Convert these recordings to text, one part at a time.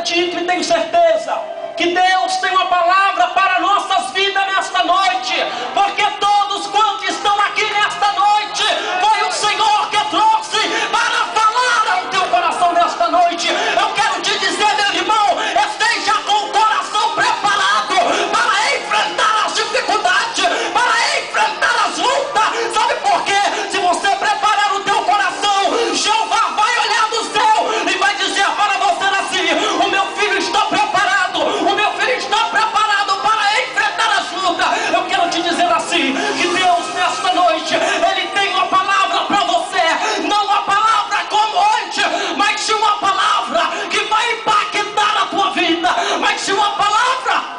acredito e tenho certeza que Deus tem uma palavra para nossas vidas nesta noite, porque todos quantos estão aqui nesta noite, foi o Senhor que trouxe para falar ao teu coração nesta noite. Eu quero te dizer, meu irmão, esteja com o coração preparado para enfrentar as dificuldades, para enfrentar as lutas. Sabe por quê? Se você preparar o teu coração, Jeová vai olhar do céu e vai dizer para você assim: o meu filho está preparado, o meu filho está preparado para enfrentar as lutas. Eu quero te dizer assim, que Deus nesta noite, Ele tem uma palavra para você, não uma palavra como antes, mas sim uma palavra que vai impactar a tua vida, mas sim uma palavra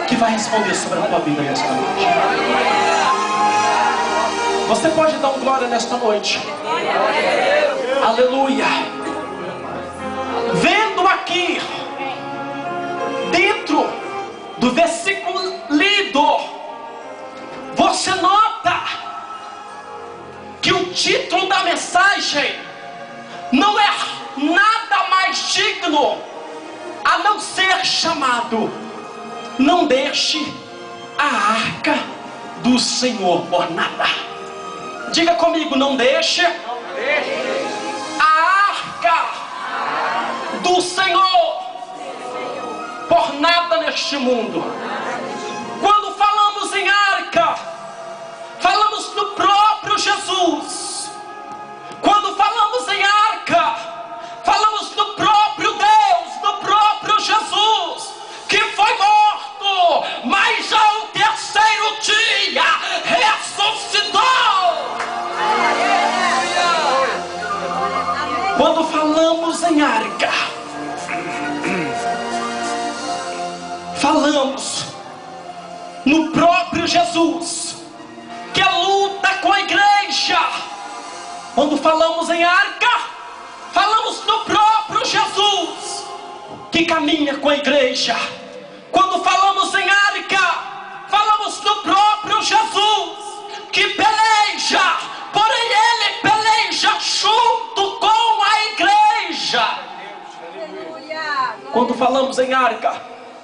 que vai responder sobre a tua vida nesta noite. Você pode dar um glória nesta noite? Aleluia. Vendo aqui, dentro do versículo lido, você nota que o título da mensagem não é nada mais digno a não ser chamado: não deixe a arca do Senhor por nada. Diga comigo: não deixe a arca do Senhor por nada neste mundo. Quando falamos em arca, falamos do próprio Jesus. Quando falamos em arca, falamos do próprio Deus, do próprio Jesus, que foi morto, mas ao terceiro dia ressuscitou. Quando falamos em arca, falamos no próprio Jesus, que luta com a igreja. Quando falamos em arca, falamos no próprio Jesus, que caminha com a igreja. Quando falamos em arca, falamos do próprio Jesus, que peleja, porém Ele peleja junto com a igreja. Quando falamos em arca,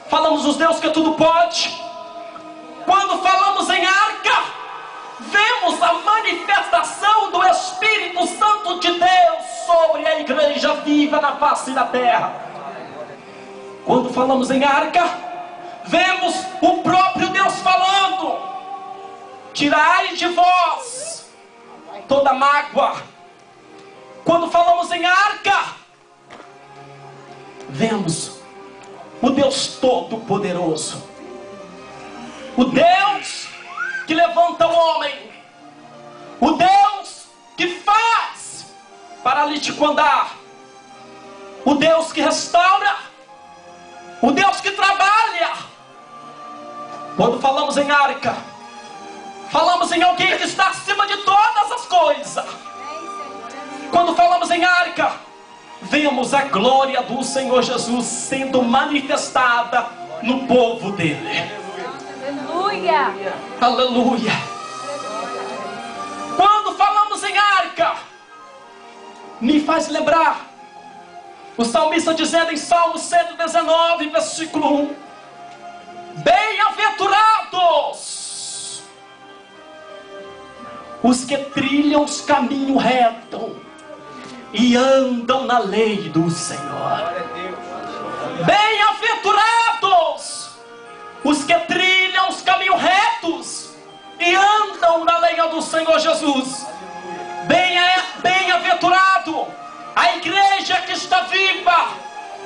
falamos dos Deus que tudo pode. Quando falamos em arca, vemos a manifestação do Espírito Santo de Deus sobre a igreja viva na face da terra. Quando falamos em arca, vemos o próprio Deus falando: tirai de vós toda mágoa. Quando falamos em arca, vemos o Deus Todo-Poderoso, o Deus que levanta o homem, o Deus que faz paralítico andar, o Deus que restaura, o Deus que trabalha. Quando falamos em arca, falamos em alguém que está acima de todas as coisas. Quando falamos em arca, vemos a glória do Senhor Jesus sendo manifestada no povo dele. Aleluia! Aleluia! Quando falamos em arca, me faz lembrar o salmista dizendo em Salmo 119, versículo 1: bem-aventurados os que trilham os caminhos retos e andam na lei do Senhor. Bem-aventurados os que trilham os caminhos retos e andam na lei do Senhor Jesus. Bem-aventurado a igreja que está viva.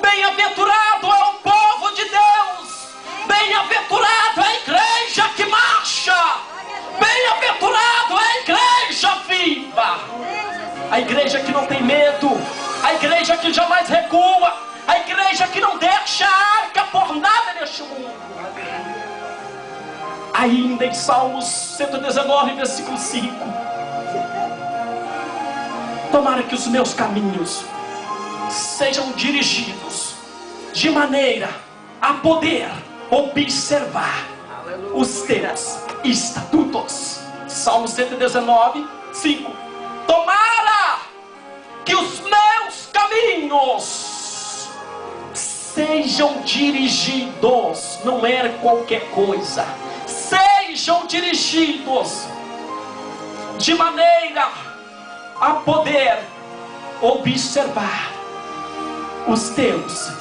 Bem-aventurado é o povo de Deus. Bem-aventurado é a igreja que marcha. Bem-aventurado é a igreja viva, a igreja que não tem medo, a igreja que jamais recua, a igreja que não deixa a arca por nada neste mundo. Ainda em Salmos 119, versículo 5: tomara que os meus caminhos sejam dirigidos de maneira a poder observar os teus estatutos. Salmo 119, 5: tomara que os meus caminhos sejam dirigidos, não é qualquer coisa, sejam dirigidos de maneira a poder observar os teus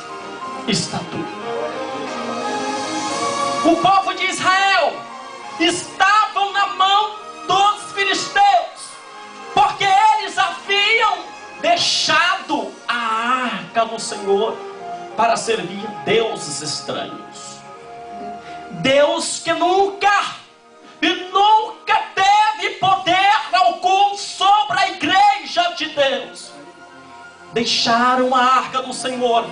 estatutos. O povo de Israel estavam na mão dos filisteus, porque eles haviam deixado a arca do Senhor para servir deuses estranhos. Deus que nunca teve poder algum sobre a igreja de Deus. Deixaram a arca do Senhor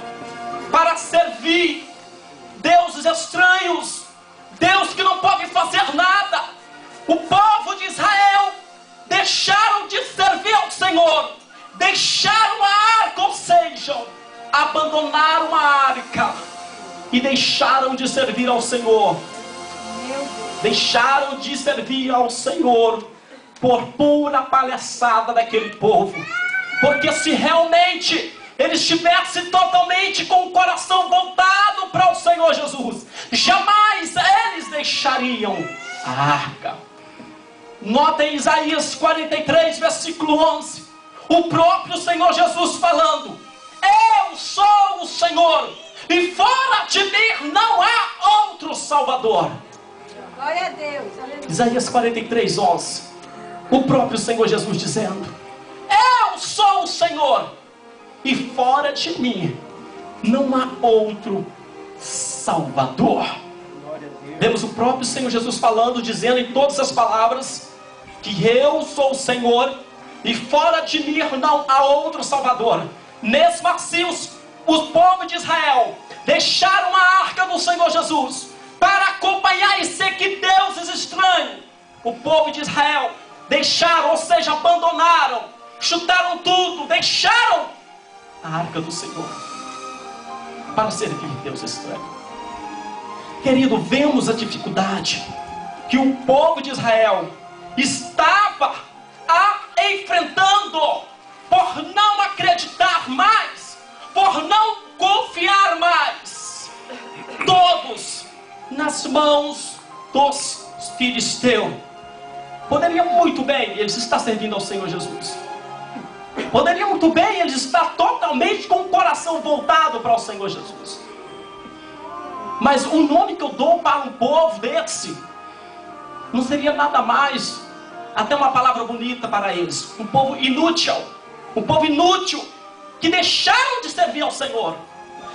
para servir deuses estranhos, Deus que não pode fazer nada. O povo de Israel deixaram de servir ao Senhor, deixaram a arca, ou seja, abandonaram a arca e deixaram de servir ao Senhor. Deixaram de servir ao Senhor por pura palhaçada daquele povo. Porque se realmente eles estivessem totalmente com o coração voltado para o Senhor Jesus, jamais eles deixariam a arca. Notem Isaías 43, versículo 11. O próprio Senhor Jesus falando: eu sou o Senhor, e fora de mim não há outro Salvador. Glória a Deus. Aleluia. Isaías 43, 11. O próprio Senhor Jesus dizendo: eu sou o Senhor, e fora de mim não há outro Salvador. Vemos o próprio Senhor Jesus falando, dizendo em todas as palavras que eu sou o Senhor e fora de mim não há outro Salvador. Mesmo assim, o povo de Israel deixaram a arca do Senhor Jesus para acompanhar e seguir deuses estranhos. O povo de Israel deixaram, ou seja, abandonaram, chutaram tudo, deixaram a arca do Senhor para servir Deus estranho. Querido, vemos a dificuldade que o povo de Israel estava enfrentando por não acreditar mais, por não confiar mais, todos nas mãos dos filisteus. Poderia muito bem eles estar servindo ao Senhor Jesus. Poderia muito bem eles estar totalmente com o coração voltado para o Senhor Jesus. Mas o nome que eu dou para um povo desse não seria nada mais, até uma palavra bonita para eles: um povo inútil. Um povo inútil, que deixaram de servir ao Senhor,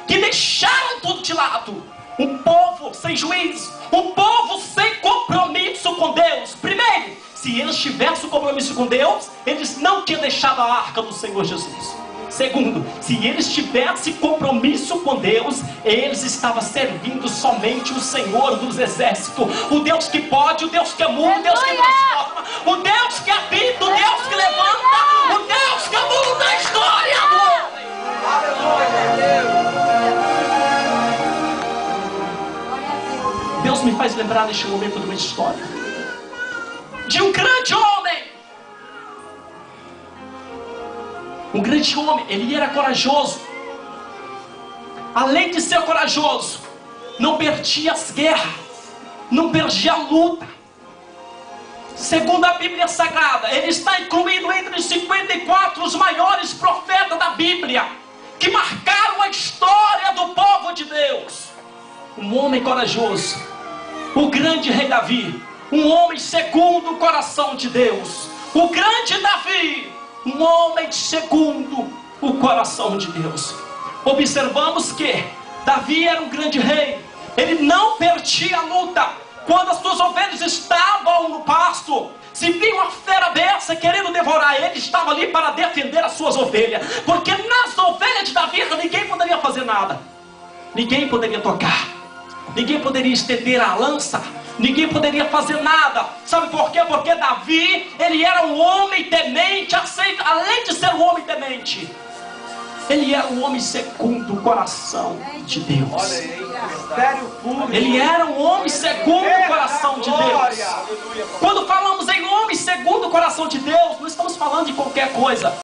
que deixaram tudo de lado. Um povo sem juízo, um povo sem compromisso com Deus. Primeiro, se eles tivessem compromisso com Deus, eles não tinham deixado a arca do Senhor Jesus. Segundo, se eles tivessem compromisso com Deus, eles estavam servindo somente o Senhor dos exércitos, o Deus que pode, o Deus que muda, o Deus que transforma, o Deus que habita, o Deus que levanta, o Deus que muda a história do homem. Deus me faz lembrar neste momento de uma história de um grande homem. Um grande homem, ele era corajoso. Além de ser corajoso, não perdia as guerras, não perdia a luta. Segundo a Bíblia Sagrada, ele está incluído entre os 54 os maiores profetas da Bíblia, que marcaram a história do povo de Deus. Um homem corajoso, o grande rei Davi, um homem segundo o coração de Deus. O grande Davi, um homem segundo o coração de Deus. Observamos que Davi era um grande rei. Ele não perdia a luta. Quando as suas ovelhas estavam no pasto, se vinha uma fera dessa querendo devorar, ele estava ali para defender as suas ovelhas. Porque nas ovelhas de Davi ninguém poderia fazer nada. Ninguém poderia tocar. Ninguém poderia estender a lança. Ninguém poderia fazer nada. Sabe por quê? Porque Davi, ele era um homem temente. Além de ser um homem temente, ele era um homem segundo o coração de Deus. Ele era um homem segundo o coração de Deus. Quando falamos em homem segundo o coração de Deus, não estamos falando de qualquer coisa.